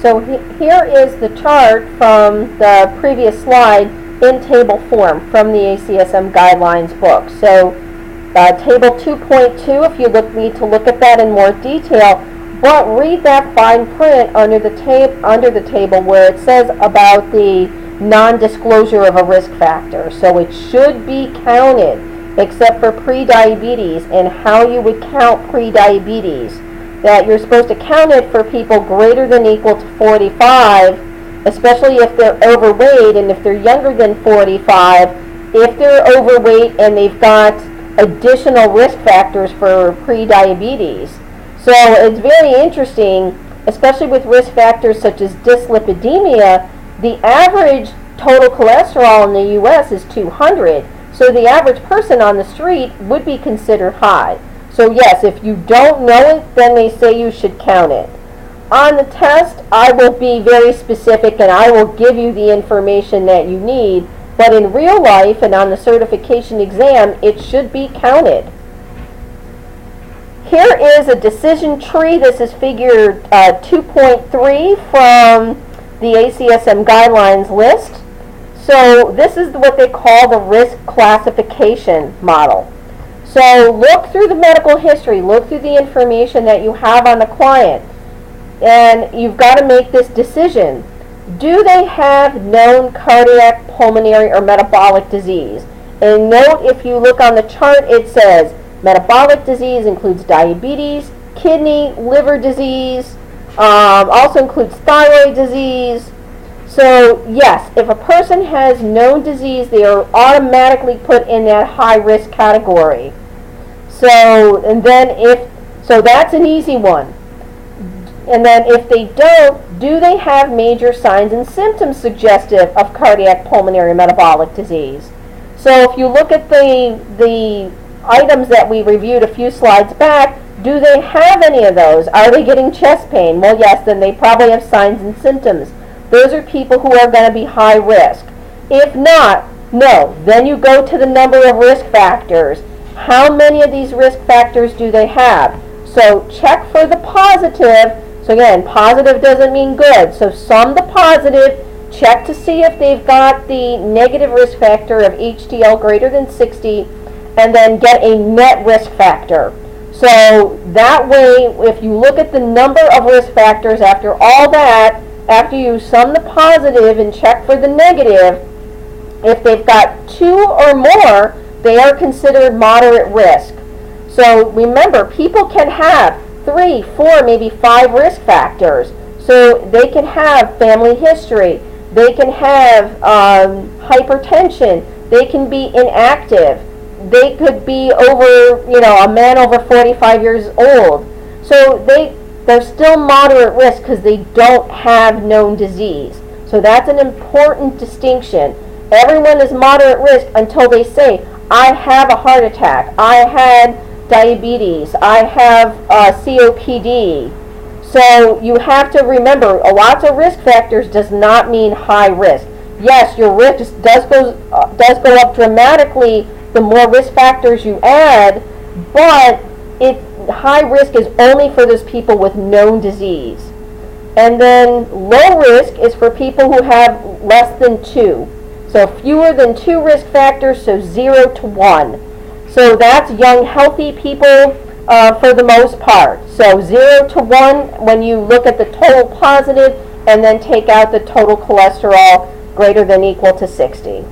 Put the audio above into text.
So here is the chart from the previous slide in table form from the ACSM guidelines book. So table 2.2, if you need to look at that in more detail, but read that fine print under the table where it says about the non-disclosure of a risk factor. So it should be counted except for pre-diabetes, and how you would count pre-diabetes. That you're supposed to count it for people greater than or equal to 45, especially if they're overweight, and if they're younger than 45, if they're overweight and they've got additional risk factors for pre-diabetes. So it's very interesting, especially with risk factors such as dyslipidemia. The average total cholesterol in the U.S. is 200, so the average person on the street would be considered high. So yes, if you don't know it, then they say you should count it. On the test, I will be very specific and I will give you the information that you need, but in real life and on the certification exam, it should be counted. Here is a decision tree. This is figure 2.3 from the ACSM guidelines list. So this is what they call the risk classification model. So look through the medical history, look through the information that you have on the client, and you've got to make this decision. Do they have known cardiac, pulmonary, or metabolic disease? And note, if you look on the chart, it says metabolic disease includes diabetes, kidney, liver disease, also includes thyroid disease. So yes, if a person has known disease, they are automatically put in that high risk category. So, and then so that's an easy one. And then if they don't, do they have major signs and symptoms suggestive of cardiac, pulmonary, metabolic disease? So if you look at the items that we reviewed a few slides back, do they have any of those? Are they getting chest pain? Well, yes, then they probably have signs and symptoms. Those are people who are going to be high risk. If not, no. Then you go to the number of risk factors. How many of these risk factors do they have? So check for the positive. So again, positive doesn't mean good. So sum the positive, check to see if they've got the negative risk factor of HDL greater than 60, and then get a net risk factor. So that way, if you look at the number of risk factors after all that, after you sum the positive and check for the negative, if they've got 2 or more, they are considered moderate risk. So remember, people can have 3, 4, maybe 5 risk factors. So they can have family history, they can have hypertension, they can be inactive, they could be over, a man over 45 years old. So they're still moderate risk because they don't have known disease. So that's an important distinction. Everyone is moderate risk until they say, I have a heart attack, I had diabetes, I have COPD. So you have to remember, lots of risk factors does not mean high risk. Yes, your risk does go up dramatically the more risk factors you add, but high risk is only for those people with known disease. And then low risk is for people who have less than 2. So fewer than 2 risk factors, so 0 to 1. So that's young, healthy people for the most part. So 0 to 1 when you look at the total positive, and then take out the total cholesterol greater than or equal to 60.